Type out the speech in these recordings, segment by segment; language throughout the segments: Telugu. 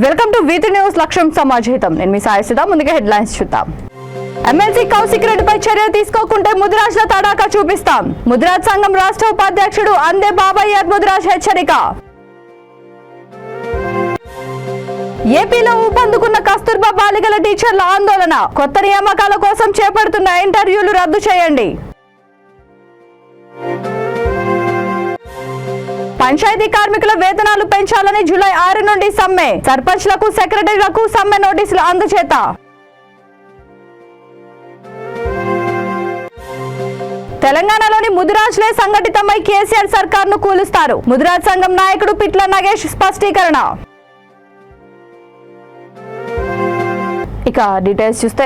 వెల్కమ్ టు వీటి న్యూస్. లక్ష్యం సమాజహితం. నేను మీ సాయిసుదా. ముందుగా హెడ్లైన్స్ చూద్దాం. ఎమ్మెల్సీ కౌశిక్ రెడ్డిపై చర్యలు తీసుకోకుంటే ముదిరాజ్ల తడాకా చూపిస్తాం. ముదిరాజ్ సంఘం రాష్ట్ర ఉపాధ్యక్షుడు అందే బాబయ్య ముదిరాజ్ హెచ్చరిక. ఏపీలో ఊపందుకున్న కస్తూర్బా బాలికల టీచర్ల ఆందోళన. కొత్త నియామకాల కోసం చేపడుతున్న ఇంటర్వ్యూలు రద్దు చేయండి. పంచాయతీ కార్మికుల వేతనాలు పెంచాలని జూలై 6 నుండి సమ్మె. సర్పంచ్లకు సెక్రటరీలకు సమ్మె నోటీసులు అందజేత. తెలంగాణలోని ముదిరాజ్లే సంఘటితమై కేసీఆర్ సర్కార్ను కూలుస్తారు. ముదిరాజ్ సంఘం నాయకుడు పిట్ల నగేష్ స్పష్టీకరణ. ఇక డీటెయిల్స్ చూస్తే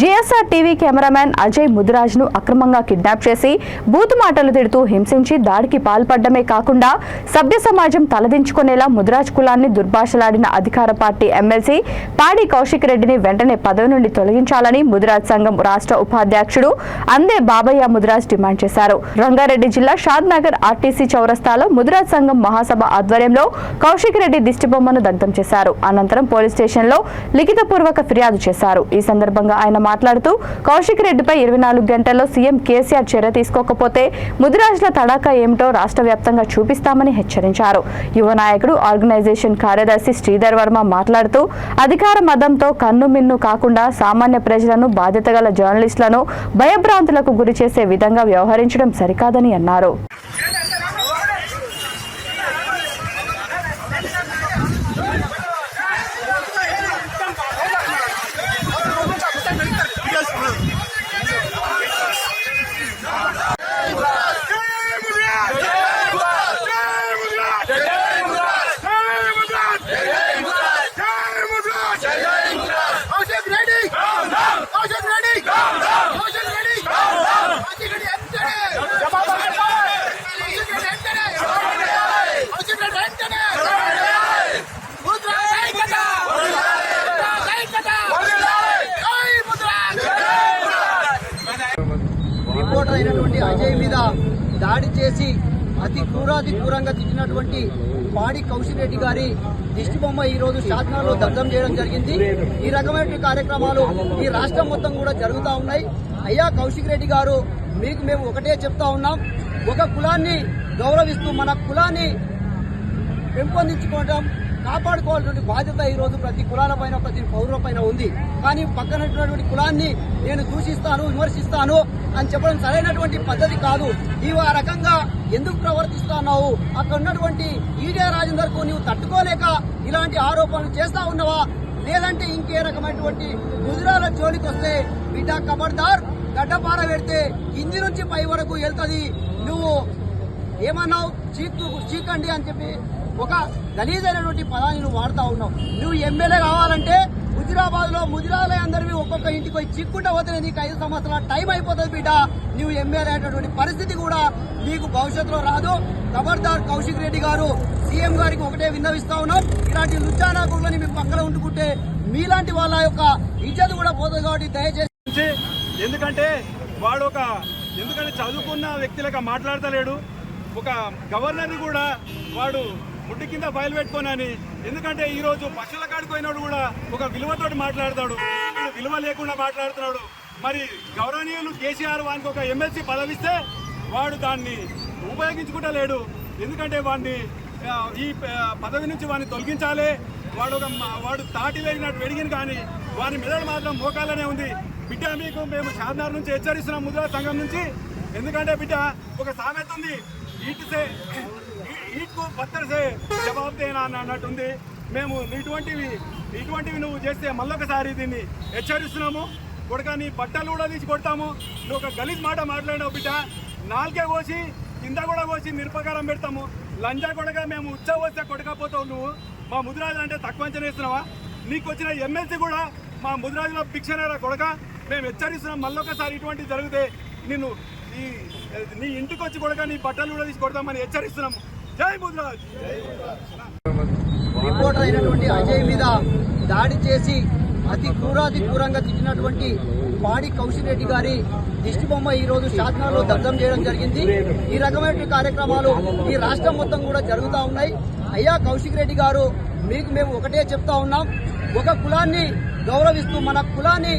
GSR TV cameraman Ajay Mudiraj ను అక్రమంగా కిడ్నాప్ చేసి బూతు మాటలు తిడుతూ హింసించి దాడికి పాల్పడమే కాకుండా సభ్య సమాజం తలదించుకునేలా ముదిరాజ్ కులాన్ని దుర్భాషలాడిన అధికార పార్టీ ఎమ్మెల్సీ పాడి కౌశిక్ రెడ్డిని వెంటనే పదవి నుండి తొలగించాలని ముదిరాజ్ సంఘం రాష్ట్ర ఉపాధ్యక్షుడు అందే బాబయ్య ముదిరాజ్ డిమాండ్ చేశారు. రంగారెడ్డి జిల్లా షాద్ నగర్ ఆర్టీసీ చౌరస్తాలో ముదిరాజ్ సంఘం మహాసభ ఆధ్వర్యంలో కౌశిక్ రెడ్డి దిష్టిబొమ్మను దగ్ధం చేశారు. అనంతరం పోలీస్ స్టేషన్ లో లిఖితపూర్వక ఫిర్యాదు చేశారు. ఈ సందర్భంగా ఆయన మాట్లాడుతూ కౌశిక్ రెడ్డిపై 24 గంటల్లో సీఎం కేసీఆర్ చర్య తీసుకోకపోతే ముదిరాజ్ల తడాకా ఏమిటో రాష్ట్ర వ్యాప్తంగా చూపిస్తామని హెచ్చరించారు. యువ నాయకుడు ఆర్గనైజేషన్ కార్యదర్శి శ్రీధర్ వర్మ మాట్లాడుతూ అధికార మదంతో కన్నుమిన్ను కాకుండా సామాన్య ప్రజలను బాధ్యత గల జర్నలిస్టులను భయభ్రాంతులకు గురి చేసే విధంగా వ్యవహరించడం సరికాదని అన్నారు. రిపోర్టర్ అయినటువంటి అజయ్ మీద దాడి చేసి అతి క్రూరంగా తిట్టినటువంటి పాడి కౌశిక్ రెడ్డి గారి దిష్టిబొమ్మ ఈ రోజు షాద్నగర్ లో దగ్ధం చేయడం జరిగింది. ఈ రకమైన కార్యక్రమాలు ఈ రాష్ట్రం మొత్తం కూడా జరుగుతూ ఉన్నాయి. అయ్యా కౌశిక్ రెడ్డి గారు, మీకు మేము ఒకటే చెప్తా ఉన్నాం, ఒక కులాన్ని గౌరవిస్తూ మన కులాన్ని పెంపొందించుకోవడం కాపాడుకోవాల్సిన బాధ్యత ఈ రోజు ప్రతి కులాలపైన ప్రతి పౌరులపైన ఉంది. కానీ పక్కనటువంటి కులాన్ని నేను దూషిస్తాను, విమర్శిస్తాను అని చెప్పడం సరైనటువంటి పద్ధతి కాదు. నీవు ఆ రకంగా ఎందుకు ప్రవర్తిస్తున్నావు? అక్కడ ఉన్నటువంటి ఈడే రాజేందర్ కు నీవు తట్టుకోలేక ఇలాంటి ఆరోపణలు చేస్తా ఉన్నావా? లేదంటే ఇంకే రకమైనటువంటి గుజరాల జోలికి వస్తే బిడ్డ ఖబర్దార్, గడ్డపార పెడితే కింది నుంచి పై వరకు వెళ్తుంది. నువ్వు ఏమన్నావు? చీకండి అని చెప్పి ఒక గలీజైనటువంటి పదాన్ని నువ్వు వాడుతా ఉన్నావు. నువ్వు ఎమ్మెల్యే కావాలంటే హుజురాబాద్ లో ముదిరాలే అందరివి ఒక్కొక్క ఇంటికి పోయి చిక్కుంటా పోతే నీకు 5 సంవత్సరాల టైం అయిపోతుంది బిడ్డ. నువ్వు ఎమ్మెల్యే అయినటువంటి పరిస్థితి కూడా నీకు భవిష్యత్తులో రాదు. ఖబర్దార్ కౌశిక్ రెడ్డి గారు, సీఎం గారికి ఒకటే విన్నవిస్తా ఉన్నాం, ఇలాంటి లుచ్చానాకులని మీ పక్కన ఉంటుకుంటే మీలాంటి వాళ్ళ యొక్క ఇజ్జత్ కూడా పోతుంది. కాబట్టి దయచేసి, ఎందుకంటే చదువుకున్న వ్యక్తులుగా మాట్లాడతలేడు. ఒక గవర్నర్ని కూడా వాడు ముట్టి కింద ఫైల్ పెట్టుకోనని. ఎందుకంటే ఈరోజు పశువుల కాడికి పోయినాడు కూడా ఒక విలువతోటి మాట్లాడతాడు, విలువ లేకుండా మాట్లాడుతున్నాడు. మరి గౌరవనీయులు కేసీఆర్ వానికి ఒక ఎమ్మెల్సీ పదవిస్తే వాడు దాన్ని ఉపయోగించుకుంటలేడు. ఎందుకంటే వాడిని ఈ పదవి నుంచి వాడిని తొలగించాలి. వాడు తాటి వేగినట్టు వెడిగిన కానీ వాని మెదడు మాత్రం మోకాలనే ఉంది. బిడ్డ, మీకు మేము షాద్నగర్ నుంచి హెచ్చరిస్తున్నాం, ముదిరాజ్ సంఘం నుంచి. ఎందుకంటే బిడ్డ, ఒక సామెత ఉంది, ఈట్కు పత్తర్సే జవాబు దేనా అన్నట్టుంది. మేము ఇటువంటివి నువ్వు చేస్తే మళ్ళొకసారి దీన్ని హెచ్చరిస్తున్నాము. కొడుక, నీ బట్టలు కూడా తీసి కొడతాము. నువ్వు ఒక గలీజ్ మాట మాట్లాడినావు బిడ్డ. నాలుగే కోసి కింద కూడా కోసి నిరుపకారం పెడతాము. లంజా కొడక, మేము ఉచ్చ వస్తే కొడకపోతావు. నువ్వు మా ముదిరాజులు అంటే తక్కువ అంచనా వేస్తున్నావా? నీకు వచ్చిన ఎమ్మెల్సీ కూడా మా ముదిరాజులో భిక్షనరా కొడక. మేము హెచ్చరిస్తున్నాం, మళ్ళొకసారి ఇటువంటివి జరిగితే నీ ఇంటికి వచ్చి కొడక నీ బట్టలు కూడా తీసి కొడతామని హెచ్చరిస్తున్నాము. జై ముదిరాజ్. రిపోర్టర్ అయినటువంటి అజయ్ మీద దాడి చేసి అతి క్రూరంగా తిట్టినటువంటి పాడి కౌశిక్ రెడ్డి గారి దిష్టిబొమ్మ ఈ రోజు షాద్నగర్ లో దగ్ధం చేయడం జరిగింది. ఈ రకమైన కార్యక్రమాలు ఈ రాష్ట్రం మొత్తం కూడా జరుగుతూ ఉన్నాయి. అయ్యా కౌశిక్ రెడ్డి గారు, మీకు మేము ఒకటే చెప్తా ఉన్నాం, ఒక కులాన్ని గౌరవిస్తూ మన కులాన్ని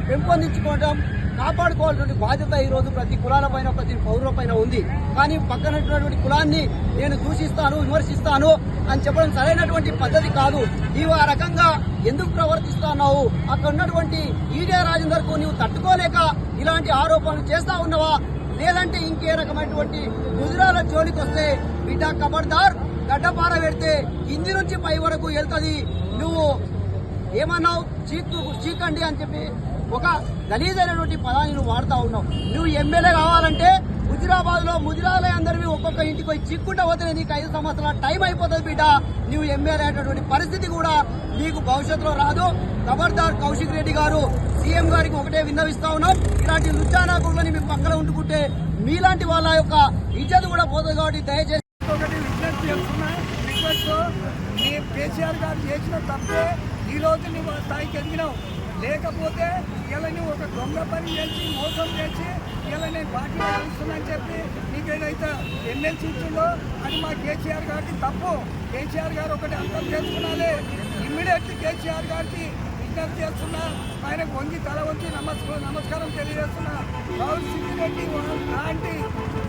పెంపొందించుకోవడం కాపాడుకోవాల్సిన బాధ్యత ఈ రోజు ప్రతి కులాలపైన ప్రతి పౌరులపైన ఉంది. కానీ పక్కనటువంటి కులాన్ని నేను దూషిస్తాను, విమర్శిస్తాను అని చెప్పడం సరైనటువంటి పద్ధతి కాదు. నీవు ఆ రకంగా ఎందుకు ప్రవర్తిస్తున్నావు? అక్కడ ఉన్నటువంటి ఈడే రాజేందర్ కు నీవు తట్టుకోలేక ఇలాంటి ఆరోపణలు చేస్తా ఉన్నావా? లేదంటే ఇంకే రకమైనటువంటి గుజరాల జోలికి వస్తే బిడ్డ ఖబర్దార్, గడ్డపార పెడితే కింది నుంచి పై వరకు వెళ్తుంది. నువ్వు ఏమన్నావు? చీకండి అని చెప్పి ఒక గలీజైనటువంటి పదాన్ని నువ్వు వాడుతా ఉన్నావు. నువ్వు ఎమ్మెల్యే కావాలంటే హుజురాబాద్ లో ముదిరాలే అందరివి ఒక్కొక్క ఇంటికి పోయి చిక్కుంటా పోతే నీకు 5 సంవత్సరాల టైం అయిపోతుంది బిడ్డ. నువ్వు ఎమ్మెల్యే అనేటువంటి పరిస్థితి కూడా నీకు భవిష్యత్తులో రాదు. ఖబర్దార్ కౌశిక్ రెడ్డి గారు, సీఎం గారికి ఒకటే విన్నవిస్తా ఉన్నాం, ఇలాంటి లుచ్చానాకులని మీ పక్కన ఉంటుకుంటే మీలాంటి వాళ్ళ యొక్క ఇజ్జత్ కూడా పోతుంది. కాబట్టి దయచేసి కేసీఆర్ గారు చేసిన తప్పే ఈ రోజు నువ్వు స్థాయికి ఎదిగినావు. లేకపోతే ఇలా నువ్వు ఒక దొంగ పని చేసి మోసం చేసి ఇలా నేను పార్టీలో కలుస్తున్నానని చెప్పి నీకు ఏదైతే ఎమ్మెల్సీ ఇచ్చిందో అది మా కేసీఆర్ గారికి తప్పు. కేసీఆర్ గారు ఒకటి అర్థం చేసుకున్నాలే. ఇమ్మీడియట్లీ కేసీఆర్ గారికి విజ్ఞప్తి చేస్తున్నా, ఆయనకు వంగి తల వంచి నమస్కారం తెలియజేస్తున్నా. కౌశిక్ రెడ్డి లాంటి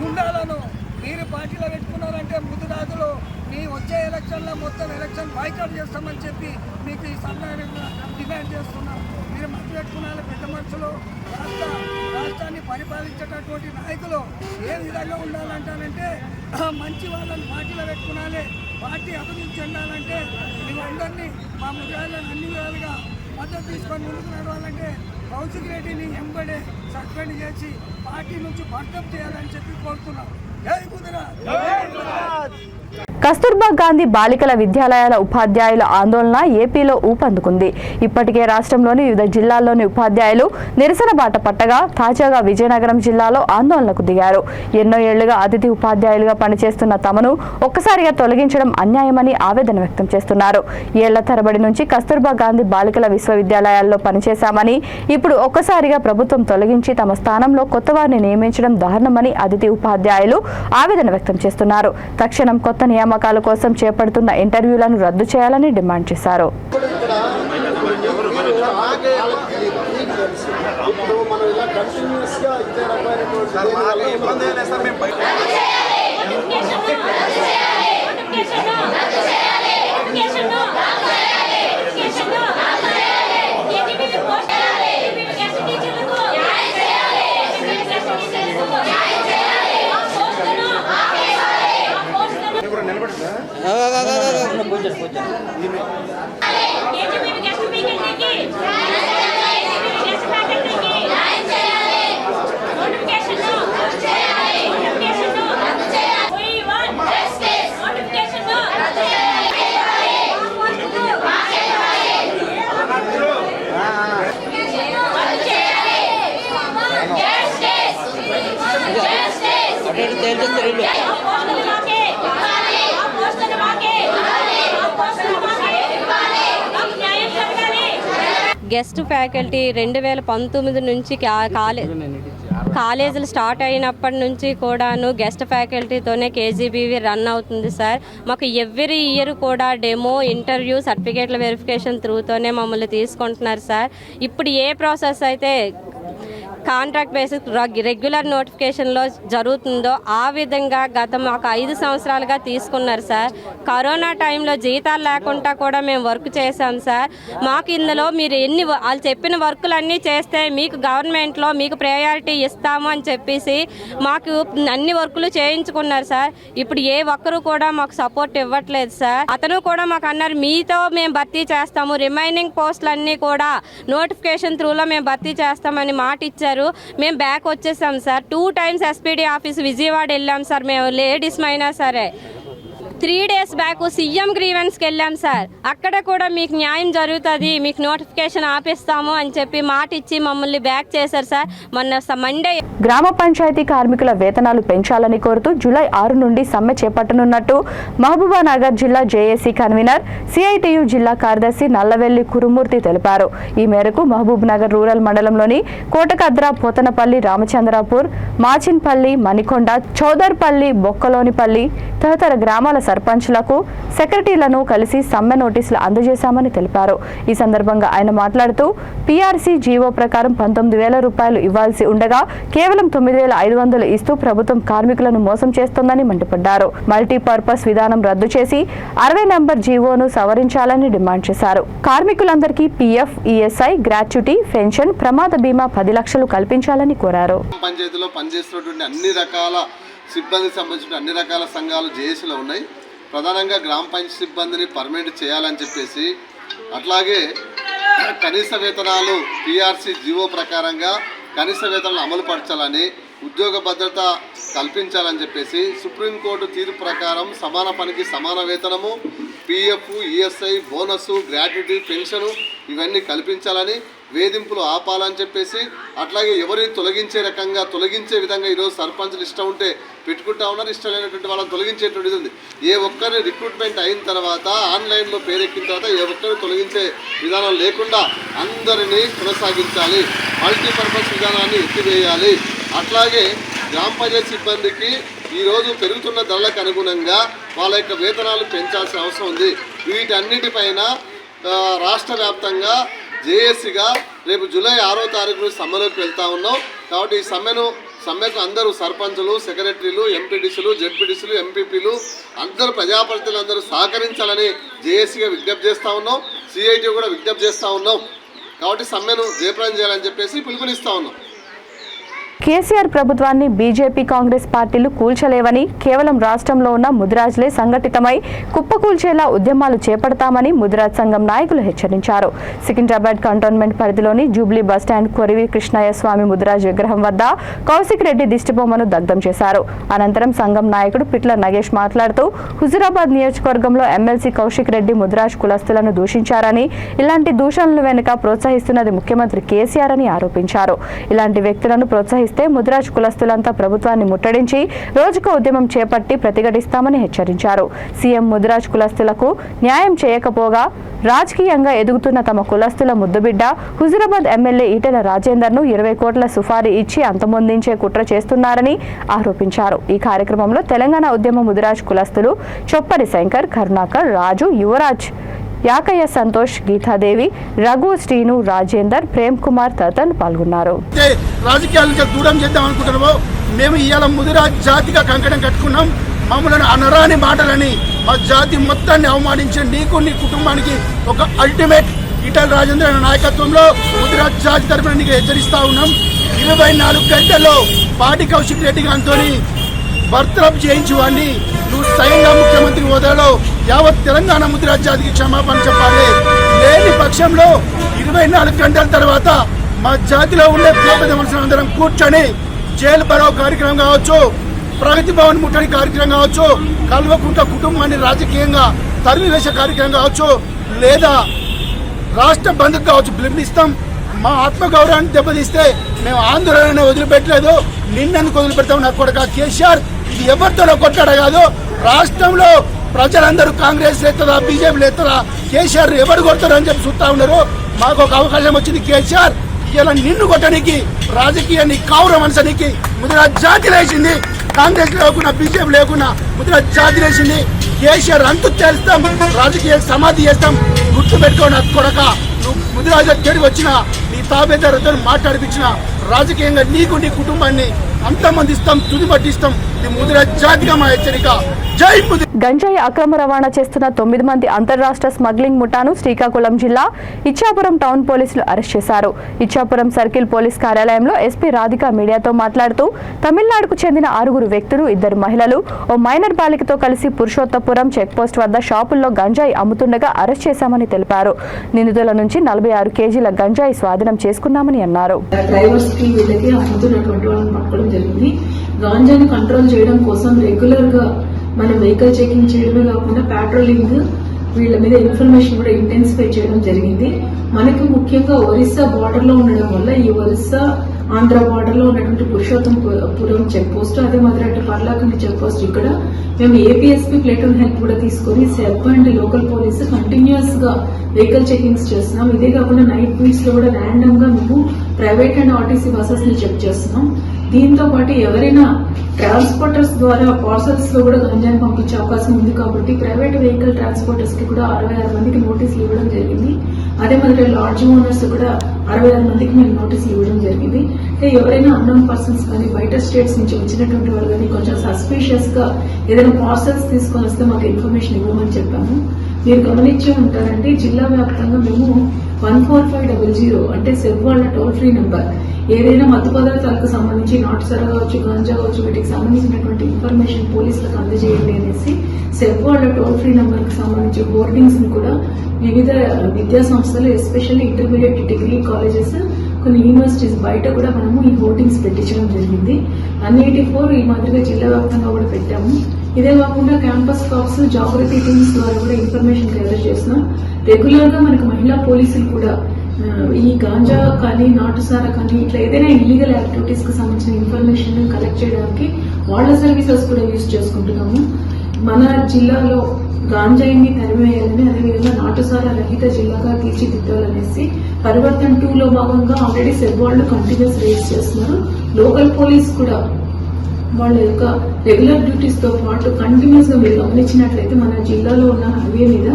గుండాలను మీరు పార్టీలో పెట్టుకున్నారంటే ముద్దురాజులు మీ వచ్చే ఎలక్షన్లో మొత్తం ఎలక్షన్ బాయ్కాట్ చేస్తామని చెప్పి మీకు ఈ సందర్భంగా డిమాండ్ చేస్తున్నాం. మీరు మధ్య పెట్టుకున్న పెద్ద మనుషులు రాష్ట్రాన్ని పరిపాలించేటటువంటి నాయకులు ఏ విధంగా ఉండాలంటారంటే మంచి వాళ్ళని పార్టీలో పెట్టుకున్నాలే. పార్టీ అభివృద్ధి చెందాలంటే మీరందరినీ మా ముద్రాలను అన్ని విధాలుగా మద్దతు తీసుకొని ముందుకు నడవాలంటే కౌశిక్ రెడ్డిని ఎంబడే సస్పెండ్ చేసి పార్టీ నుంచి బర్తరఫ్ చేయాలని చెప్పి కోరుతున్నాం. జై గుజరాత్. కస్తూర్బా గాంధీ బాలికల విద్యాలయాల ఉపాధ్యాయుల ఆందోళన ఏపీలో ఊపందుకుంది. ఇప్పటికే రాష్ట్రంలోని వివిధ జిల్లాల్లోని ఉపాధ్యాయులు నిరసన బాట పట్టగా తాజాగా విజయనగరం జిల్లాలో ఆందోళనకు దిగారు. ఎన్నో ఏళ్లుగా అతిథి ఉపాధ్యాయులుగా పనిచేస్తున్న తమను ఒక్కసారిగా తొలగించడం అన్యాయమని ఆవేదన వ్యక్తం చేస్తున్నారు. ఏళ్ల తరబడి నుంచి కస్తూర్బా గాంధీ బాలికల విశ్వవిద్యాలయాల్లో పనిచేశామని ఇప్పుడు ఒక్కసారిగా ప్రభుత్వం తొలగించి తమ స్థానంలో కొత్త వారిని నియమించడం దారుణమని అతిథి ఉపాధ్యాయులు ఆవేదన వ్యక్తం చేస్తున్నారు. తక్షణం కొత్త నియామకాల కోసం చేపడుతున్న ఇంటర్వ్యూలను రద్దు చేయాలని డిమాండ్ చేశారు. గెస్ట్ ఫ్యాకల్టీ 2019 నుంచి కాలేజీలు స్టార్ట్ అయినప్పటి నుంచి కూడాను గెస్ట్ ఫ్యాకల్టీతోనే కేజీబీవీ రన్ అవుతుంది సార్. మాకు ఎవ్రీ ఇయర్ కూడా డెమో, ఇంటర్వ్యూ, సర్టిఫికేట్ల వెరిఫికేషన్ త్రూతోనే మమ్మల్ని తీసుకుంటున్నారు సార్. ఇప్పుడు ఏ ప్రాసెస్ అయితే కాంట్రాక్ట్ బేసిస్ రెగ్యులర్ నోటిఫికేషన్లో జరుగుతుందో ఆ విధంగా గత మాకు 5 సంవత్సరాలుగా తీసుకున్నారు సార్. కరోనా టైంలో జీతాలు లేకుండా కూడా మేము వర్క్ చేశాం సార్. మాకు ఇందులో మీరు వాళ్ళు చెప్పిన వర్కులన్నీ చేస్తే మీకు గవర్నమెంట్లో మీకు ప్రయారిటీ ఇస్తాము అని చెప్పేసి మాకు అన్ని వర్కులు చేయించుకున్నారు సార్. ఇప్పుడు ఏ ఒక్కరు కూడా మాకు సపోర్ట్ ఇవ్వట్లేదు సార్. అతను కూడా మాకు అన్నారు మీతో మేము భర్తీ చేస్తాము, రిమైనింగ్ పోస్టులన్నీ కూడా నోటిఫికేషన్ త్రూలో మేము భర్తీ చేస్తామని మాట ఇచ్చారు. మేము బ్యాక్ వచ్చేసాం sir. 2 times SPD office Vijayawada వెళ్ళాం సార్. మేము లేడీస్ అయినా సరే 3 days బ్యాక్ సీఎం గ్రీవెన్స్కి వెళ్ళాం సార్. అక్కడ కూడా మీకు న్యాయం జరుగుతుంది, మీకు నోటిఫికేషన్ ఆపిస్తాము అని చెప్పి మాట ఇచ్చి మమ్మల్ని బ్యాక్ చేశారు సార్. మొన్న మండే గ్రామ పంచాయతీ కార్మికుల వేతనాలు పెంచాలని కోరుతూ జూలై 6 నుండి సమ్మె చేపట్టనున్నట్టు మహబూబానగర్ జిల్లా జేఏసీ కన్వీనర్, సిఐటియు జిల్లా కార్యదర్శి నల్లవెల్లి కురుమూర్తి తెలిపారు. ఈ మేరకు మహబూబ్నగర్ రూరల్ మండలంలోని కోటకద్ర, పోతనపల్లి, రామచంద్రాపూర్, మాచిన్పల్లి, మణికొండ, చౌదర్పల్లి, బొక్కలోనిపల్లి తదితర గ్రామాల సర్పంచ్లకు సెక్రటరీలను కలిసి సమ్మె నోటీసులు అందజేశామని తెలిపారు. ఈ సందర్భంగా ఆయన మాట్లాడుతూ పీఆర్సీ జీవో ప్రకారం 19,000 రూపాయలు ఇవ్వాల్సి ఉండగా కేవలం 9,500 ఇస్తూ ప్రభుత్వం కార్మికులను మోసం చేస్తోందని మండిపడ్డారు. మల్టీపర్పస్ విధానం రద్దు చేసి 60 నంబర్ జీవోను సవరించాలని డిమాండ్ చేశారు. కార్మికులందరికీ పీఎఫ్, ఈఎస్ఐ, గ్రాట్యుటీ, పెన్షన్, ప్రమాద బీమా 10 లక్షలు కల్పించాలని కోరారు. పంచాయతీలో పనిచేస్తున్నటువంటి అన్ని రకాల సిబ్బందికి సంబంధించిన అన్ని రకాల సంఘాలు జేఏసీలో ఉన్నాయి. ప్రధానంగా గ్రామ పంచాయతీ సిబ్బందిని పర్మనెంట్ చేయాలని చెప్పేసి, అట్లాగే కనీస వేతనాలు పీఆర్సీ జీవో ప్రకారంగా కనీస వేతనాలు అమలు పరచాలని, ఉద్యోగ భద్రత కల్పించాలని చెప్పేసి సుప్రీంకోర్టు తీర్పు ప్రకారం సమాన పనికి సమాన వేతనము, PF, ESI, bonus, gratuity, pension ఇవన్నీ కల్పించాలని, వేధింపులు ఆపాలని చెప్పేసి, అట్లాగే ఎవరిని తొలగించే విధంగా ఈరోజు సర్పంచ్లు ఇష్టం ఉంటే పెట్టుకుంటా ఉన్నారు, ఇష్టం లేనటువంటి వాళ్ళని తొలగించేటువంటిది ఉంది. ఏ ఒక్కరిని రిక్రూట్మెంట్ అయిన తర్వాత ఆన్లైన్లో పేరెక్కిన తర్వాత ఏ ఒక్కరిని తొలగించే విధానం లేకుండా అందరినీ కొనసాగించాలి. మల్టీపర్పస్ విధానాన్ని ఎత్తివేయాలి. అట్లాగే గ్రామ పంచాయతీ సిబ్బందికి ఈరోజు పెరుగుతున్న ధరలకు అనుగుణంగా వాళ్ళ యొక్క వేతనాలు పెంచాల్సిన అవసరం ఉంది. వీటన్నిటిపైన రాష్ట్ర వ్యాప్తంగా జేఏసీగా రేపు జూలై 6వ తారీఖు సమ్మెలోకి వెళ్తా ఉన్నాం. కాబట్టి ఈ సమ్మెకు అందరూ సర్పంచులు, సెక్రటరీలు, ఎంపీటీసీలు, జెడ్పీటీసీలు, ఎంపీపీలు అందరూ ప్రజాప్రతినిధులు అందరూ సహకరించాలని జేఏసీగా విజ్ఞప్తి చేస్తూ ఉన్నాం. సిఐటి కూడా విజ్ఞప్తి చేస్తూ ఉన్నాం. కాబట్టి సమ్మెను జయప్రదం చేయాలని చెప్పేసి పిలుపునిస్తూ ఉన్నాం. కేసీఆర్ ప్రభుత్వాన్ని బీజేపీ, కాంగ్రెస్ పార్టీలు కూల్చలేవని, కేవలం రాష్ట్రంలో ఉన్న ముదిరాజులే సంఘటితమై కుప్పకూల్చేలా ఉద్యమాలు చేపడతామని ముదిరాజ్ సంఘం నాయకులు హెచ్చరించారు. సికింద్రాబాద్ కంటోన్మెంట్ పరిధిలోని జూబ్లీ బస్టాండ్ కొరివి కృష్ణయ్య స్వామి ముదిరాజ్ విగ్రహం వద్ద కౌశిక్ రెడ్డి దిష్టిబొమ్మను దగ్ధం చేశారు. అనంతరం సంఘం నాయకుడు పిట్ల నగేష్ మాట్లాడుతూ హుజురాబాద్ నియోజకవర్గంలో ఎమ్మెల్సీ కౌశిక్ రెడ్డి ముదిరాజ్ కులస్తులను దూషించారని, ఇలాంటి దూషణల వెనుక ప్రోత్సహిస్తున్నది ముఖ్యమంత్రి కేసీఆర్ అని ఆరోపించారు. ఇలాంటి వ్యక్తులను ప్రోత్సహిస్తే ముదిరాజ్ కులస్తులంతా ప్రభుత్వాన్ని ముట్టడించి రోజుకో ఉద్యమం చేపట్టి ప్రతిఘటిస్తామని హెచ్చరించారు. సీఎం ముదిరాజ్ కులస్తులకు న్యాయం చేయకపోగా రాజకీయంగా ఎదుగుతున్న తమ కులస్తుల ముద్దుబిడ్డ హుజురాబాద్ ఎమ్మెల్యే ఈటెల రాజేందర్ను 20 కోట్ల సుఫారీ ఇచ్చి అంతమొందించే కుట్ర చేస్తున్నారని ఆరోపించారు. ఈ కార్యక్రమంలో తెలంగాణ ఉద్యమ ముదిరాజ్ కులస్తులు చొప్పరి శంకర్, కరుణాకర్, రాజు, యువరాజ్, యాకయ్య సంతోష్, గీతాదేవి, రఘు, శ్రీను, రాజేందర్, ప్రేమ్ కుమార్ తదితరులు పాల్గొన్నారు. రాజకీయాల నుంచి దూరం చేద్దాం అనుకుంటున్నామో మేము ఇవాళ ముదిరాజ్ జాతిగా కంకణం కట్టుకున్నాం. మమ్మల్ని అనరాని మాటలని మా జాతి మొత్తాన్ని అవమానించిన నీకు, నీ కుటుంబానికి ఒక అల్టిమేట్ ఈటెల రాజేంద్ర నాయకత్వంలో ముదిరాజ్ జాతి తరఫున నీకు హెచ్చరిస్తా ఉన్నాం. 24 గంటల్లో పాటి కౌశిక్ రెడ్డి గారితో బర్తరఫ్ చేయించు అని నువ్వు స్వయంగా ముఖ్యమంత్రి హోదాలో యావత్ తెలంగాణ ముదిరాజ్ జాతికి క్షమాపణ చెప్పాలి. లేని పక్షంలో 24 గంటల తర్వాత మా జాతిలో ఉండే పేద మనుషులందరం కూర్చొని జైలు బరావ్ కార్యక్రమం కావచ్చు, ప్రగతి భవన్ ముట్టడి కార్యక్రమం కావచ్చు, కల్వకుంట్ల కుటుంబాన్ని రాజకీయంగా తరిమివేసే కార్యక్రమం కావచ్చు, లేదా రాష్ట్ర బంధుకు కావచ్చు పిలుపునిస్తాం. మా ఆత్మగౌరవాన్ని దెబ్బతీస్తే మేము ఆందోళన వదిలిపెట్టలేదు. నిన్నెందుకు వదిలిపెడతాం? నాకు కొడక కేసీఆర్, ఇది ఎవరితోనో కొట్టాడ కాదు. రాష్ట్రంలో ప్రజలందరూ కాంగ్రెస్ ఎత్తదా, బీజేపీ ఎత్తదా, కేసీఆర్ ఎవరు కొడతారు అని చెప్పి చూస్తా ఉన్నారు. మాకు ఒక అవకాశం వచ్చింది. కేసీఆర్ ఇలా నిన్ను కొట్టడానికి, రాజకీయాన్ని కావురమనసనికి ముదిరాజ్ జాతి లేచింది. కాంగ్రెస్ లేకున్నా, బీజేపీ లేకున్నా ముదిరాజ్ జాతి లేచింది. కేసీఆర్ అంతు చేస్తాం, రాజకీయ సమాధి చేస్తాం. గుర్తు పెట్టుకోండి అది కొడక. నువ్వు ముదిరాజు తిరిగి వచ్చిన నీ తాబేదారుతో మాట్లాడిపించిన రాజకీయంగా నీకు, నీ కుటుంబాన్ని అంతమందిస్తాం, తుది పట్టిస్తాం. ఇది ముదిరాజ్ జాతిగా మా హెచ్చరిక. జై ముదిరాజ్. గంజాయి అక్రమ రవాణా చేస్తున్న 9 మంది అంతర్రాష్ట్ర స్మగ్లింగ్ ముఠాను శ్రీకాకుళం జిల్లా ఇచ్చాపురం టౌన్ పోలీసులు అరెస్ట్ చేశారు. ఇచ్చాపురం సర్కిల్ పోలీస్ కార్యాలయంలో ఎస్పీ రాధిక మీడియాతో మాట్లాడుతూ తమిళనాడుకు చెందిన 6 వ్యక్తులు, 2 మహిళలు, ఓ మైనర్ బాలికతో కలిసి పురుషోత్తపురం చెక్పోస్ట్ వద్ద షాపుల్లో గంజాయి అమ్ముతుండగా అరెస్ట్ చేశామని తెలిపారు. నిందితుల నుంచి 46 కేజీల గంజాయి స్వాధీనం చేసుకున్నామని అన్నారు. గాంజాని కంట్రోల్ చేయడం కోసం రెగ్యులర్ గా మనం వెహికల్ చెకింగ్ చేయడమే కాకుండా పెట్రోలింగ్, వీళ్ళ మీద ఇన్ఫర్మేషన్ కూడా ఇంటెన్సిఫై చేయడం జరిగింది. మనకు ముఖ్యంగా ఒరిస్సా బార్డర్ లో ఉండడం వల్ల ఈ ఒరిస్సా ఆంధ్ర బార్డర్లో ఉన్నటువంటి పురుషోత్తంపురం చెక్ పోస్ట్, అదే మాదిరి అటు పర్లాకండి చెక్ పోస్ట్ ఇక్కడ మేము ఏపీఎస్పీ ప్లేటూన్ హెల్ప్ కూడా తీసుకుని SERP and local police continuous గా వెహికల్ చెకింగ్స్ చేస్తున్నాం. ఇదే కాకుండా నైట్ బీట్స్ లో కూడా ర్యాండమ్ గా మేము ప్రైవేట్ అండ్ ఆర్టీసీ బసెస్ ని చెక్ చేస్తున్నాం. దీంతో పాటు ఎవరైనా ట్రాన్స్పోర్టర్స్ ద్వారా పార్సల్స్ లో కూడా గంజాయి పంపించే అవకాశం ఉంది కాబట్టి ప్రైవేట్ వెహికల్ ట్రాన్స్పోర్టర్స్ కి కూడా 66 మందికి నోటీసులు ఇవ్వడం జరిగింది. అదే మాదిరి లాడ్జ్ ఓనర్స్ కూడా 66 మందికి మేము నోటీసులు ఇవ్వడం జరిగింది. ఎవరైనా అన్నోన్ పర్సన్స్ కానీ బయట స్టేట్స్ నుంచి వచ్చినటువంటి వాళ్ళు కానీ కొంచెం సస్పీషియస్ గా ఏదైనా పార్సల్స్ తీసుకొని వస్తే మాకు ఇన్ఫర్మేషన్ ఇవ్వమని చెప్పాము. మీరు గమనించే ఉంటారండి, జిల్లా వ్యాప్తంగా మేము 14500 అంటే సెబ్ వాళ్ళ టోల్ ఫ్రీ నెంబర్ ఏదైనా మత్తు పదార్థాలకు సంబంధించి నాటుసర కావచ్చు, గాంజా కావచ్చు, వీటికి సంబంధించినటువంటి ఇన్ఫర్మేషన్ పోలీసులకు అందజేయండి అనేసి సెబ్ వాళ్ళ టోల్ ఫ్రీ నెంబర్ కి సంబంధించి హోర్డింగ్స్ ని కూడా వివిధ విద్యా సంస్థలు ఎస్పెషల్లీ ఇంటర్మీడియట్ డిగ్రీ కాలేజెస్ కొన్ని యూనివర్సిటీస్ బయట కూడా మనము ఈ హోర్డింగ్స్ పెట్టించడం జరిగింది. 184 ఈ మాదిరిగా జిల్లా వ్యాప్తంగా కూడా పెట్టాము. ఇదే కాకుండా క్యాంపస్ టాక్స్, జాగ్రఫీ టీమ్స్ ద్వారా కూడా ఇన్ఫర్మేషన్ గ్యాదర్ చేస్తున్నాం. రెగ్యులర్ గా మనకు మహిళా పోలీసులు కూడా ఈ గాంజా కానీ నాటుసారా కానీ ఇట్లా ఏదైనా ఇల్లీగల్ యాక్టివిటీస్ కి సంబంధించిన ఇన్ఫర్మేషన్ కలెక్ట్ చేయడానికి వాళ్ళ సర్వీసెస్ కూడా యూజ్ చేసుకుంటున్నాము. మన జిల్లాలో గాంజాయిని తరిమేయాలని, అదేవిధంగా నాటుసారా రహిత జిల్లాగా తీర్చిదిద్దాలనేసి పరివర్తన్ 2లో భాగంగా ఆల్రెడీ సెబ్ వాళ్ళు కంటిన్యూస్ రేస్ చేస్తున్నారు. లోకల్ పోలీస్ కూడా వాళ్ళ యొక్క రెగ్యులర్ డ్యూటీస్ తో పాటు కంటిన్యూస్ గా మీరు గమనించినట్లయితే మన జిల్లాలో ఉన్న హైవే మీద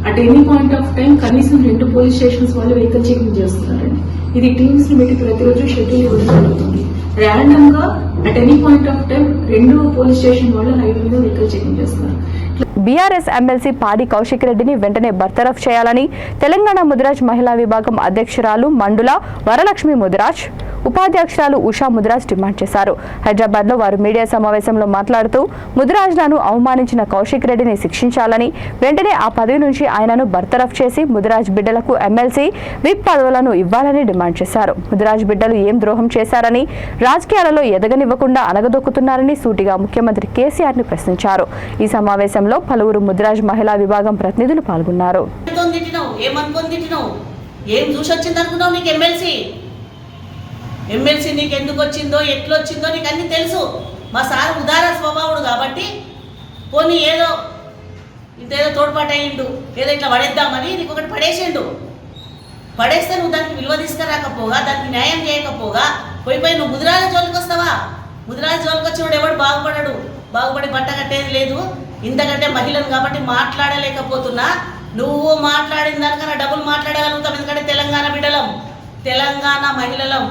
at any point of time కనీసం 2 పోలీస్ స్టేషన్స్ వాళ్ళు వెహికల్ చెకింగ్ చేస్తున్నారండి. ఇది టీమ్స్ ని పెట్టి ప్రతిరోజు షెడ్యూల్ ఇవ్వడం జరుగుతుంది. ర్యాండమ్ గా at any point of time 2 police station వాళ్ళు హైవే మీద వెహికల్ చెకింగ్ చేస్తున్నారు. బీఆర్ఎస్ ఎమ్మెల్సీ పాడి కౌశిక్ రెడ్డిని వెంటనే బర్తరఫ్ చేయాలని తెలంగాణ ముదిరాజ్ మహిళా విభాగం అధ్యక్షురాలు మండుల వరలక్ష్మి ముదిరాజ్, ఉపాధ్యక్షురాలు ఉషా ముదిరాజ్ డిమాండ్ చేశారు. హైదరాబాద్ లో వారు మీడియా సమావేశంలో మాట్లాడుతూ ముదిరాజ్లను అవమానించిన కౌశిక్ రెడ్డిని శిక్షించాలని, వెంటనే ఆ పదవి నుంచి ఆయనను బర్తరఫ్ చేసి ముదిరాజ్ బిడ్డలకు ఎమ్మెల్సీ విప్ పదవులను ఇవ్వాలని డిమాండ్ చేశారు. ముదిరాజ్ బిడ్డలు ఏం ద్రోహం చేశారని, రాజకీయాలలో ఎదగనివ్వకుండా అనగదొక్కుతున్నారని సూటిగా ముఖ్యమంత్రి కేసీఆర్ ని ప్రశ్నించారు. ఈ సమావేశంలో పలువురు ముదిరాజ్ మహిళా విభాగం ప్రతినిధులు పాల్గొన్నారు. ఏం చూసి వచ్చింది అనుకున్నావు? నీకు ఎమ్మెల్సీ నీకు ఎందుకు వచ్చిందో, ఎట్లొచ్చిందో నీకు అన్నీ తెలుసు. మా సార్ ఉదార స్వభావుడు కాబట్టి పోనీ ఏదో ఇంతేదో తోడ్పాటు అయ్యిండు, ఏదో ఇట్లా పడేద్దామని నీకు ఒకటి పడేసిండు. పడేస్తే నువ్వు దానికి విలువ తీసుకురాకపోగా, దానికి న్యాయం చేయకపోగా పోయి నువ్వు ముదిరాజు జోలికి వస్తావా? ముదిరాజు జోలికి వచ్చినప్పుడు ఎవడు బాగుపడడు, బాగుపడి బట్ట కట్టేది లేదు. ఇంతకంటే మహిళను కాబట్టి మాట్లాడలేకపోతున్నా. నువ్వు మాట్లాడిన దానికన్నా డబ్బులు మాట్లాడగలుగుతాం. ఎందుకంటే తెలంగాణ బిడ్డలం, తెలంగాణ మహిళలం.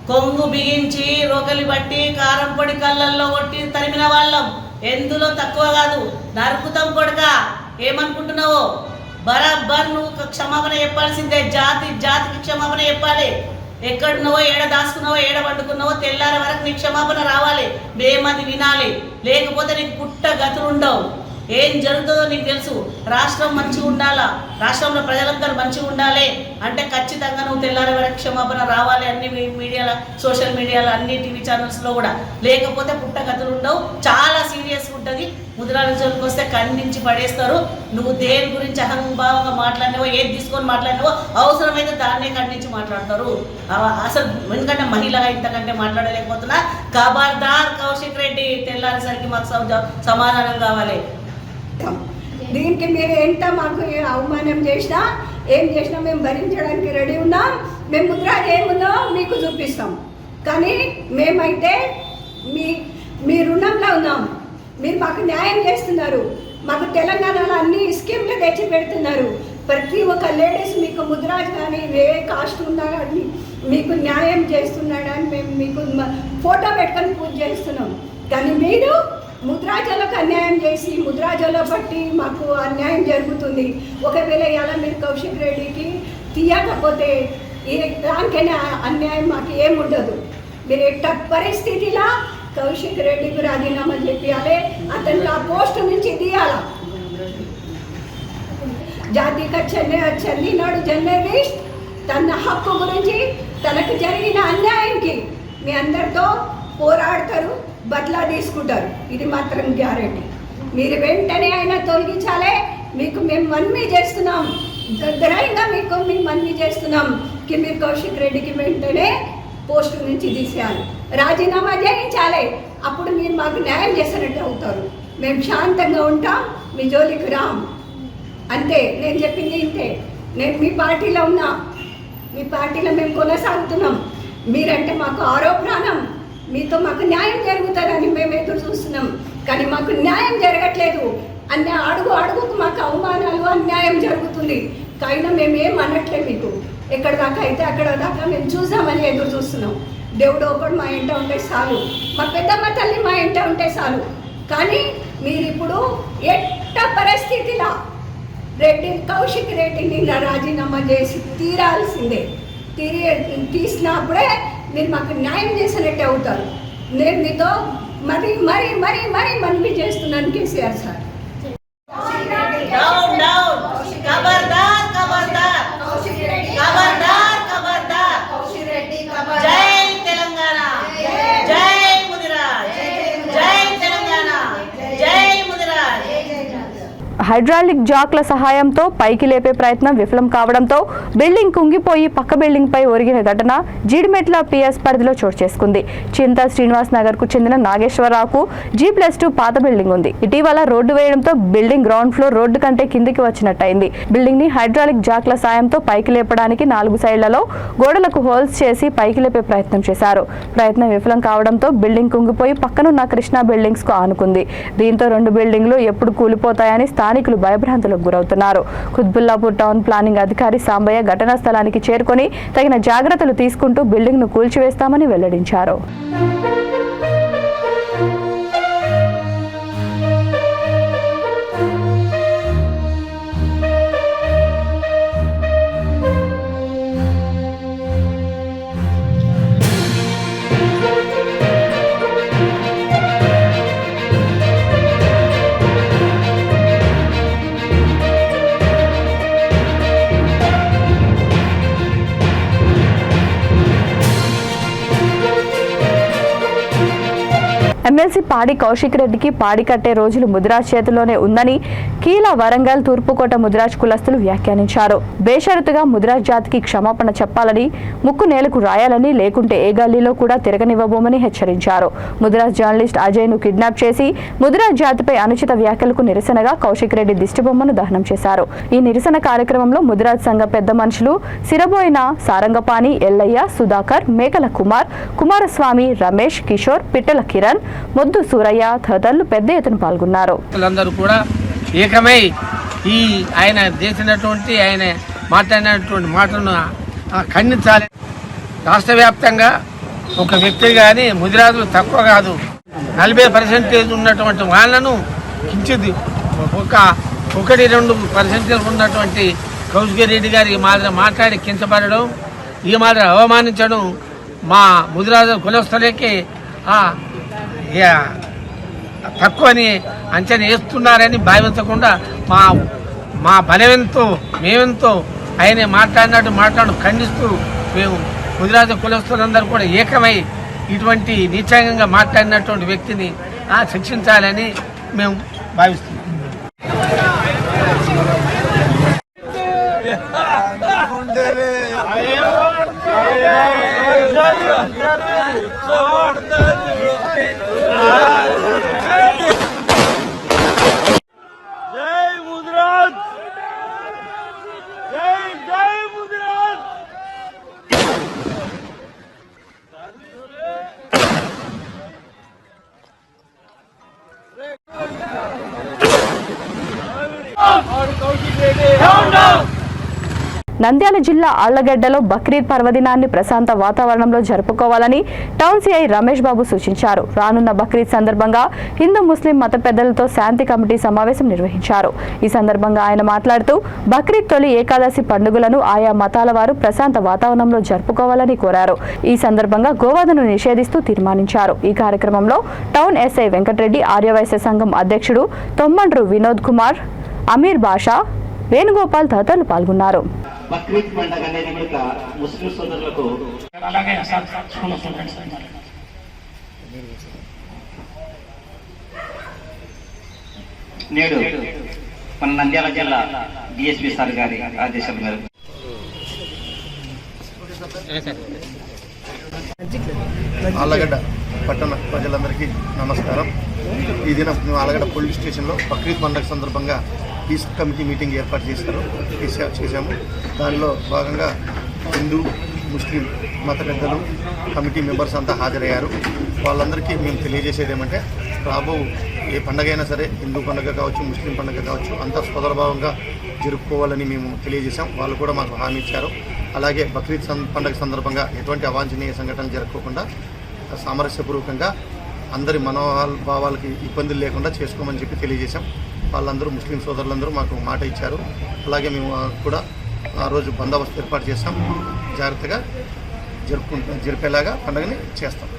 కొంగు బిగించి రోకలి బట్టి కారం పొడి కళ్ళల్లో కొట్టి తరిమిన వాళ్ళం. ఎందులో తక్కువ కాదు. నరుకుతాం కొడక. ఏమనుకుంటున్నావో బరాబర్ నువ్వు క్షమాపణ చెప్పాల్సిందే. జాతికి క్షమాపణ చెప్పాలి. ఎక్కడున్నావో, ఏడ దాచుకున్నావో, ఏడ వండుకున్నావో తెల్లారి వరకు నీ క్షమాపణ రావాలి. మేమది వినాలి. లేకపోతే నీకు పుట్ట గతులుండవు. ఏం జరుగుతుందో నీకు తెలుసు. రాష్ట్రం మంచిగా ఉండాలా, రాష్ట్రంలో ప్రజలందరూ మంచిగా ఉండాలి అంటే ఖచ్చితంగా నువ్వు తెల్లారి వరకు క్షమాపణ రావాలి. అన్ని మీడియాలో, సోషల్ మీడియాలో, అన్ని టీవీ ఛానల్స్లో కూడా. లేకపోతే పుట్టగతులు ఉండవు. చాలా సీరియస్గా ఉంటుంది. ముదిరాజు జోలికి వస్తే ఖండించి పడేస్తారు. నువ్వు దేని గురించి అహంభావంగా మాట్లాడినవో, ఏది తీసుకొని మాట్లాడినవో అవసరమైతే దాన్నే ఖండించి మాట్లాడతారు. అసలు ఎందుకంటే మహిళగా ఇంతకంటే మాట్లాడలేకపోతున్నా. ఖబర్దార్ కౌశిక్ రెడ్డి, తెల్లారేసరికి మాకు సమాధానం కావాలి. దీనికి మీరు ఎంత మాకు అవమానం చేసినా, ఏం చేసినా మేము భరించడానికి రెడీ ఉన్నాం. మేము ముద్రాజ్ ఏముందో మీకు చూపిస్తాం. కానీ మేమైతే మీ రుణంలో ఉన్నాం. మీరు మాకు న్యాయం చేస్తున్నారు. మాకు తెలంగాణలో అన్ని స్కీమ్లు తెచ్చి పెడుతున్నారు. ప్రతి ఒక్క లేడీస్ మీకు ముద్రాజ్ కానీ ఏ కాస్ట్ ఉన్నా కానీ మీకు న్యాయం చేస్తున్నాడని మేము మీకు ఫోటో పెట్టుకొని పూజ చేస్తున్నాం. కానీ మీరు ముద్రాజులకు అన్యాయం చేసి ముద్రాజులో బట్టి మాకు అన్యాయం జరుగుతుంది. ఒకవేళ ఇలా మీరు కౌశిక్ రెడ్డికి తీయకపోతే దానికైనా అన్యాయం మాకు ఏముండదు. మీరు ఎట్ట పరిస్థితిలో కౌశిక్ రెడ్డికి రాజీనామా చెప్పాలి. అతనికి ఆ పోస్టు నుంచి తీయాల. జాతికి చెందినాడు జర్నలిస్ట్ తన హక్కు గురించి, తనకు జరిగిన అన్యాయంకి మీ అందరితో పోరాడతారు, బట్లా తీసుకుంటారు. ఇది మాత్రం గ్యారెంటీ. మీరు వెంటనే అయినా తొలగించాలి. మీకు మేము మనవి చేస్తున్నాం, దగ్గరైనా మీకు మేము మనవి చేస్తున్నాం మీరు కౌశిక్ రెడ్డికి వెంటనే పోస్టు నుంచి తీసేయాలి, రాజీనామా చేయించాలి. అప్పుడు మీరు మాకు న్యాయం చేసినట్టు అవుతారు. మేము శాంతంగా ఉంటాం, మీ జోలికి రాం. అంతే, నేను చెప్పింది ఇంతే. నేను మీ పార్టీలో ఉన్నా, మీ పార్టీలో మేము కొనసాగుతున్నాం. మీరంటే మాకు ఆరోపణం, మీతో మాకు న్యాయం జరుగుతుందని మేము ఎదురు చూస్తున్నాం. కానీ మాకు న్యాయం జరగట్లేదు. అడుగు అడుగుకు మాకు అవమానాలు, అన్యాయం జరుగుతుంది. కానీ మేము ఏం అనట్లే. మీకు ఎక్కడ దాకా అయితే అక్కడ దాకా మేము చూసామని ఎదురు చూస్తున్నాం. దేవుడు ఒకడు మా ఇంట ఉంటే చాలు, మా పెద్దమ్మ తల్లి మా ఇంట ఉంటే చాలు. కానీ మీరు ఇప్పుడు ఎట్ట పరిస్థితిలా కౌశిక్ రెడ్డిని రాజీనామా చేసి తీరాల్సిందే. తీసినప్పుడే మీరు మాకు న్యాయం చేసినట్టే అవుతారు. నేను మీతో మరీ మరీ మరీ మరీ మనవి చేస్తున్నాను కేసీఆర్ సార్. హైడ్రాలిక్ జాక్ల సహాయంతో పైకి లేపే ప్రయత్నం విఫలం కావడంతో బిల్డింగ్ కుంగిపోయి పక్క బిల్డింగ్ పై ఒరిగిన ఘటన జీడిమెట్ల పిఎస్ పరిధిలో చోటు చేసుకుంది. చింతా శ్రీనివాస్ నగర్ కు చెందిన నాగేశ్వరరావుకు G+2 పాత బిల్డింగ్ ఉంది. ఇటీవల రోడ్డు వేయడంతో బిల్డింగ్ గ్రౌండ్ ఫ్లోర్ రోడ్డు కంటే కిందికి వచ్చినట్టయింది. బిల్డింగ్ ని హైడ్రాలిక్ జాక్ల సాయంతో పైకి లేపడానికి 4 సైడ్లలో గోడలకు హోల్స్ చేసి పైకి లేపే ప్రయత్నం చేశారు. ప్రయత్నం విఫలం కావడంతో బిల్డింగ్ కుంగిపోయి పక్కనున్న కృష్ణా బిల్డింగ్స్ కు ఆనుకుంది. దీంతో 2 బిల్డింగ్లు ఎప్పుడు కూలిపోతాయని స్థానికులు భయభ్రాంతులకు గురవుతున్నారు. కుత్బుల్లాపూర్ టౌన్ ప్లానింగ్ అధికారి సాంబయ్య ఘటనా స్థలానికి చేరుకొని తగిన జాగ్రత్తలు తీసుకుంటూ బిల్డింగ్ ను కూల్చివేస్తామని వెల్లడించారు. ఎమ్మెల్సీ పాడి కౌశిక్ రెడ్డికి పాడి కట్టే రోజులు ముదిరాజ్ చేతిలోనే ఉందని కీలా వరంగల్ తూర్పుకోట ముదిరాజ్ కులస్తులు వ్యాఖ్యానించారు. బేషరతుగా ముదిరాజ్ జాతికి క్షమాపణ చెప్పాలని, ముక్కు నేలకు రాయాలని, లేకుంటే ఏ గల్లీలో కూడా తిరగనివ్వబోమని హెచ్చరించారు. ముదిరాజ్ జర్నలిస్ట్ అజయ్ ను కిడ్నాప్ చేసి ముదిరాజ్ జాతిపై అనుచిత వ్యాఖ్యలకు నిరసనగా కౌశిక్ రెడ్డి దిష్టిబొమ్మను దహనం చేశారు. ఈ నిరసన కార్యక్రమంలో ముదిరాజ్ సంఘ పెద్ద మనుషులు సిరబోయిన సారంగపాణి, ఎల్లయ్య, సుధాకర్, మేకల కుమార్, కుమారస్వామి, రమేష్, కిషోర్, పిట్టల కిరణ్, మొద్దు సూరయ్య తదితరులు పెద్ద ఎత్తున పాల్గొన్నారు. అందరూ కూడా ఏకమై ఈ ఆయన చేసినటువంటి, ఆయన మాట్లాడినటువంటి మాటలను ఖండించాలి. రాష్ట్ర వ్యాప్తంగా ఒక వ్యక్తి కానీ ముదిరాజులు తక్కువ కాదు, 40% ఉన్నటువంటి వాళ్ళను కించిది 1-2% ఉన్నటువంటి కౌశిక్ రెడ్డి గారి ఈ మాదిరి మాట్లాడి కించపడడం, ఈ మాదిరి అవమానించడం మా ముదిరాజు కులస్తులకి తక్కువని అంచనా వేస్తున్నారని భావించకుండా మా బలమెంతో మేమెంతో ఆయన మాట్లాడినట్టు ఖండిస్తూ మేము ముదిరాజు కులస్తులందరూ కూడా ఏకమై ఇటువంటి నీచంగా మాట్లాడినటువంటి వ్యక్తిని శిక్షించాలని మేము భావిస్తున్నాం. నంద్యాల జిల్లా ఆళ్లగడ్డలో బక్రీద్ పర్వదినాన్ని ప్రశాంత వాతావరణంలో జరుపుకోవాలని టౌన్ సిఐ రమేష్ బాబు సూచించారు. రానున్న బక్రీద్ సందర్భంగా హిందూ ముస్లిం మత పెద్దలతో శాంతి కమిటీ సమావేశం నిర్వహించారు. ఈ సందర్భంగా ఆయన మాట్లాడుతూ బక్రీద్ తొలి ఏకాదశి పండుగలను ఆయా మతాల వారు ప్రశాంత వాతావరణంలో జరుపుకోవాలని కోరారు. ఈ సందర్భంగా గోవధను నిషేధిస్తూ తీర్మానించారు. ఈ కార్యక్రమంలో టౌన్ ఎస్ఐ వెంకటరెడ్డి, ఆర్యవైశ్య సంఘం అధ్యక్షుడు తొమ్మండ్రు వినోద్ కుమార్, అమీర్ బాషా, వేణుగోపాల్ తదితరులు పాల్గొన్నారు. బక్రీద్ పండుగ అనేది కూడా ముస్లిం సోదరులకు అలాగే నేడు మన నంద్యాల జిల్లా డిఎస్పీ సార్ గారి ఆదేశాల మేరకు ఆళ్ళగడ్డ పట్టణ ప్రజలందరికీ నమస్కారం. ఈ దినం మేము ఆళ్ళగడ్డ పోలీస్ స్టేషన్లో బక్రీద్ పండుగ సందర్భంగా పీస్ కమిటీ మీటింగ్ ఏర్పాటు చేశాము. దానిలో భాగంగా హిందూ ముస్లిం మత పెద్దలు కమిటీ మెంబర్స్ అంతా హాజరయ్యారు. వాళ్ళందరికీ మేము తెలియజేసేది ఏమంటే, రాబో ఏ పండుగ అయినా సరే, హిందూ పండుగ కావచ్చు, ముస్లిం పండుగ కావచ్చు, అంతా సోదరభావంగా జరుపుకోవాలని మేము తెలియజేశాం. వాళ్ళు కూడా మాకు హామీ ఇచ్చారు. అలాగే బక్రీద్ పండుగ సందర్భంగా ఎటువంటి అవాంఛనీయ సంఘటనలు జరగకుండా సామరస్యపూర్వకంగా అందరి మనోభావాలకి ఇబ్బందులు లేకుండా చేసుకోమని చెప్పి తెలియజేశాం. వాళ్ళందరూ ముస్లిం సోదరులందరూ మాకు మాట ఇచ్చారు. అలాగే మేము కూడా ఆ రోజు బందోబస్తు ఏర్పాటు చేస్తాం. జాగ్రత్తగా జరిపేలాగా పండుగని చేస్తాం.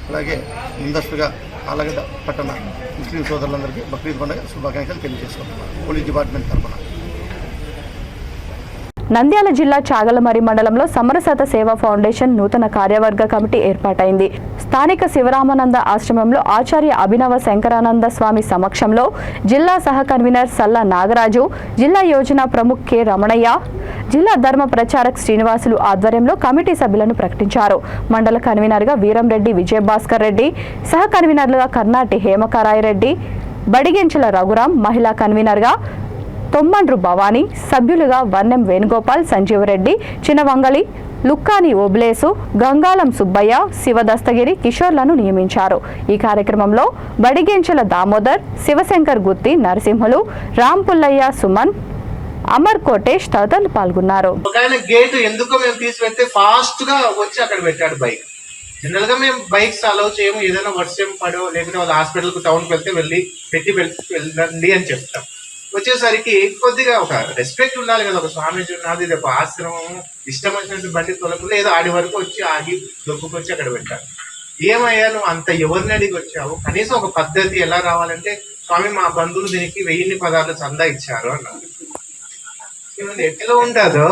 అలాగే ముందస్తుగా ఆళ్ళగడ్డ పట్టణ ముస్లిం సోదరులందరికీ బక్రీద్ పండుగ శుభాకాంక్షలు తెలియజేసుకుంటున్నాం పోలీస్ డిపార్ట్మెంట్ తరఫున. నంద్యాల జిల్లా చాగలమరి మండలంలో సమరసత సేవా ఫౌండేషన్ నూతన కార్యవర్గ కమిటీ ఏర్పాటైంది. స్థానిక శివరామానంద ఆశ్రమంలో ఆచార్య అభినవ శంకరానంద స్వామి సమక్షంలో జిల్లా సహ కన్వీనర్ సల్ల నాగరాజు, జిల్లా యోజన ప్రముఖ్ కె రమణయ్య, జిల్లా ధర్మ ప్రచారక్ శ్రీనివాసులు ఆధ్వర్యంలో కమిటీ సభ్యులను ప్రకటించారు. మండల కన్వీనర్గా వీరంరెడ్డి విజయభాస్కర్ రెడ్డి, సహ కన్వీనర్లుగా కర్నాటి హేమకారాయరెడ్డి, బడిగెంచుల రఘురాం, మహిళా కన్వీనర్గా తొమ్మండ్రు భవానీ, సభ్యులుగా వన్నెం వేణుగోపాల్, సంజీవరెడ్డి, చినవంగళి, లుక్కాని ఓబ్లేసు, గంగాలం సుబ్బయ్య, శివదస్తగిరి, కిషోర్లను నియమించారు. ఈ కార్యక్రమంలో బడిగెంచుల దామోదర్, శివశంకర్ గుత్తి, నరసింహులు, రామ్ పుల్లయ్య, సుమన్, అమర్ కోటేష్ తదితరులు పాల్గొన్నారు. గేట్ ఎందుకో మేము తీసుకెళ్తే ఫాస్ట్ గా వచ్చి అక్కడ పెట్టాడు బైక్. జనరల్ గా మేము బైక్స్ అలౌ చేయము. ఏదైనా వర్షం పడో లేకపోతే వాళ్ళ హాస్పిటల్ కు టౌన్ కి వెళ్తే వెళ్ళండి అని చెప్తాం. వచ్చేసరికి కొద్దిగా ఒక రెస్పెక్ట్ ఉండాలి కదా. ఒక స్వామీజీ ఉన్నది, ఇది ఒక ఆశ్రమం, ఇష్టం వచ్చినట్టు బండి తొలకుండా ఏదో ఆడి వరకు వచ్చి ఆగి దొక్కుకొచ్చి అక్కడ పెట్టారు. ఏమయ్యా నువ్వు అంత ఎవరిని అడిగి వచ్చావు? కనీసం ఒక పద్ధతి ఎలా రావాలంటే, స్వామి మా బంధువులు దీనికి 1000 పదార్లు చందా ఇచ్చారు అన్నారు. ఎట్లా ఉంటుందో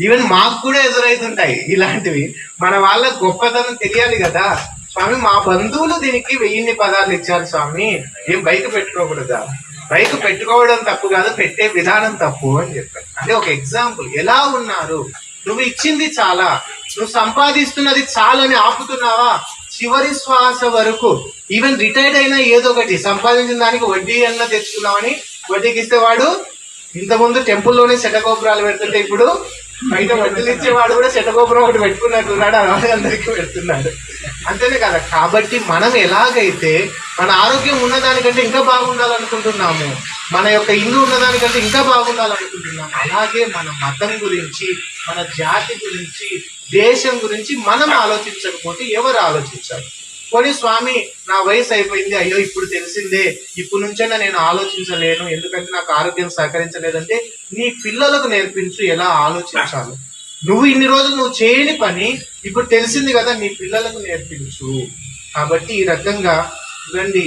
ఈవెన్ మాకు కూడా ఎదురైతుంటాయి ఇలాంటివి. మన వాళ్ళ గొప్పతనం తెలియాలి కదా. స్వామి మా బంధువులు దీనికి 1000 పదార్లు ఇచ్చారు స్వామి, ఏం బైక్ పెట్టుకోకూడదా? బైక్ పెట్టుకోవడం తప్పు కాదు, పెట్టే విధానం తప్పు అని చెప్పారు. అంటే ఒక ఎగ్జాంపుల్. ఎలా ఉన్నారు, నువ్వు ఇచ్చింది చాలా, నువ్వు సంపాదిస్తున్నది చాలని ఆపుతున్నావా? చివరి శ్వాస వరకు ఈవెన్ రిటైర్డ్ అయినా ఏదో ఒకటి సంపాదించిన దానికి వడ్డీ అన్న తెచ్చుకున్నామని వడ్డీకి ఇస్తే వాడు ఇంతకుముందు టెంపుల్లోనే శటగోపురాలు పెడుతుంటే ఇప్పుడు బయట వడ్డీలు ఇచ్చేవాడు కూడా శటగోపురం ఒకటి పెట్టుకున్నట్టున్నాడు, అందరికీ పెడుతున్నాడు. అంతేనే కదా. కాబట్టి మనం ఎలాగైతే మన ఆరోగ్యం ఉన్నదానికంటే ఇంకా బాగుండాలనుకుంటున్నాము, మన యొక్క ఇల్లు ఉన్నదానికంటే ఇంకా బాగుండాలనుకుంటున్నాము, అలాగే మన మతం గురించి, మన జాతి గురించి, దేశం గురించి మనం ఆలోచించకపోతే ఎవరు ఆలోచించాలి? కొని స్వామి నా వయసు అయిపోయింది, అయ్యో ఇప్పుడు తెలిసిందే, ఇప్పుడు నుంచైనా నేను ఆలోచించలేను ఎందుకంటే నాకు ఆరోగ్యం సహకరించలేదంటే నీ పిల్లలకు నేర్పించు ఎలా ఆలోచించాలి. నువ్వు ఇన్ని రోజులు నువ్వు చేయని పని ఇప్పుడు తెలిసింది కదా, నీ పిల్లలకు నేర్పించు. కాబట్టి ఈ రకంగా చూడండి,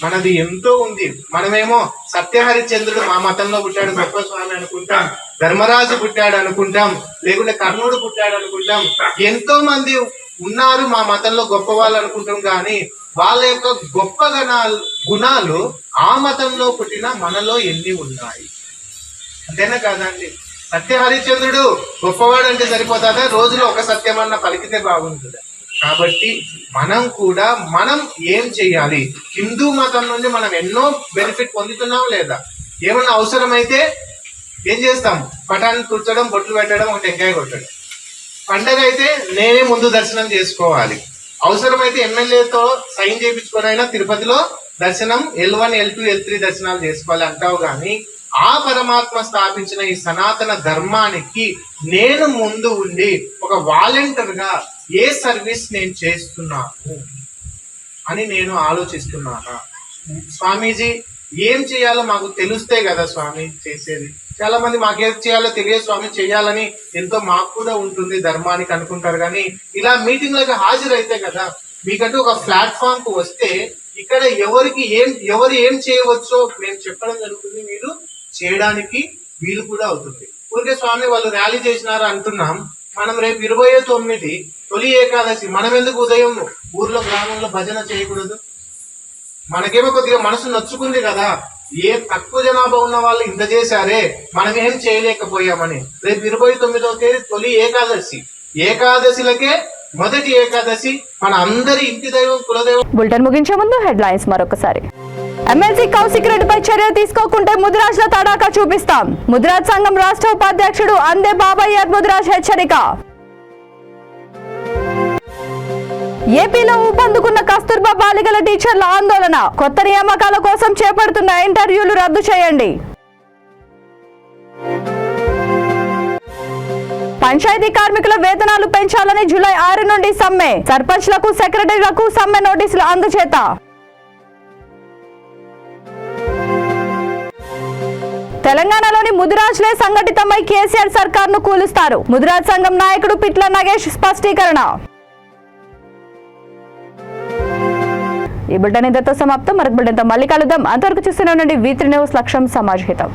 మనది ఎంతో ఉంది. మనమేమో సత్యహరిశ్చంద్రుడు మా మతంలో పుట్టాడు గొప్ప స్వామి అనుకుంటాం, ధర్మరాజు పుట్టాడు అనుకుంటాం, లేకుంటే కర్ణుడు పుట్టాడు అనుకుంటాం, ఎంతో మంది ఉన్నారు మా మతంలో గొప్ప వాళ్ళు అనుకుంటాం. కానీ వాళ్ళ యొక్క గొప్ప గుణాలు ఆ మతంలో పుట్టిన మనలో ఎన్ని ఉన్నాయి? అంతేనా కాదండి? సత్యహరిశ్చంద్రుడు గొప్పవాడు అంటే సరిపోతుందా? రోజులో ఒక సత్యమన్న పలికితే బాగుంటుందా? కాబట్టి మనం ఏం చెయ్యాలి? హిందూ మతం నుండి మనం ఎన్నో బెనిఫిట్ పొందుతున్నాం లేదా? ఏమన్నా అవసరమైతే ఏం చేస్తాం? పటాన్ని కూర్చోడం, బొట్లు పెట్టడం, ఒక టెంకాయ కొట్టడం. పండగ అయితే నేనే ముందు దర్శనం చేసుకోవాలి. అవసరమైతే ఎమ్మెల్యేతో సైన్ చేయించుకోనైనా తిరుపతిలో దర్శనం L1, L2, L3 దర్శనాలు చేసుకోవాలి అంటావు. కానీ ఆ పరమాత్మ స్థాపించిన ఈ సనాతన ధర్మానికి నేను ముందు ఉండి ఒక వాలంటీర్ గా ఏ సర్వీస్ నేను చేస్తున్నాను అని నేను ఆలోచిస్తున్నానా? స్వామీజీ ఏం చేయాలో మాకు తెలుస్తే కదా స్వామి చేసేది. చాలా మంది మాకేం చేయాలో తెలియదు స్వామి, చేయాలని ఎంతో మాకు కూడా ఉంటుంది ధర్మానికి అనుకుంటారు. కానీ ఇలా మీటింగ్లకు హాజరైతే కదా, మీకంటూ ఒక ప్లాట్ఫామ్ కు వస్తే ఇక్కడ ఎవరు ఏం చేయవచ్చో మేము చెప్పడం జరుగుతుంది, మీరు చేయడానికి వీలు కూడా అవుతుంది. ఊరికే స్వామి వాళ్ళు ర్యాలీ చేసినారు అంటున్నాం. మనం రేపు 29 తొలి ఏకాదశి, మనం ఎందుకు ఉదయం ఊర్లో గ్రామంలో భజన చేయకూడదు? మనకేమో కొద్దిగా మనసు నచ్చుకుంది కదా, ఏ తక్కువ జనాభా ఉన్న వాళ్ళు ఇంత చేశారే, మనం ఏం చేయలేకపోయామని. రేపు 29వ తేదీ తొలి ఏకాదశి. ఏకాదశిలకే మొదటి ఏకాదశి మన అందరి ఇంటి దైవం కులదైవం. బులెటిన్ ముగించే ముందు హెడ్లైన్స్ మరొకసారి. ఎమ్మెల్సీ కౌశిక్ రెడ్డిపై చర్యలు తీసుకోకుంటే ముదిరాజ్ల తడాకా చూపిస్తాం. ముదిరాజ్ సంఘం రాష్ట్ర ఉపాధ్యక్షుడు అందే బాబయ్య ముదిరాజ్ హెచ్చరిక. ఏపీలో ఊపందుకున్న కస్తూర్బా బాలికల టీచర్ల ఆందోళన. కొత్త నియామకాల కోసం చేపడుతున్న ఇంటర్వ్యూలు రద్దు చేయండి. పంచాయతీ కార్మికుల వేతనాలు పెంచాలని జూలై 6 నుండి సమ్మె. సర్పంచ్లకు సెక్రటరీలకు సమ్మె నోటీసులు అందజేత. తెలంగాణలోని ముదిరాజ్లే సంఘటితమై కేసీఆర్ సర్కార్ను కూలుస్తారు. ముదిరాజ్ సంఘం నాయకుడు పిట్ల నగేష్ స్పష్టీకరణ. ఈ బులెటిన్ ఇంతతో సమాప్తం. మరొక బులెటిన్తో మళ్ళీ కలుద్దాం. అంతవరకు చూస్తూనే ఉండండి V3 న్యూస్. లక్ష్యం సమాజ్ హితం.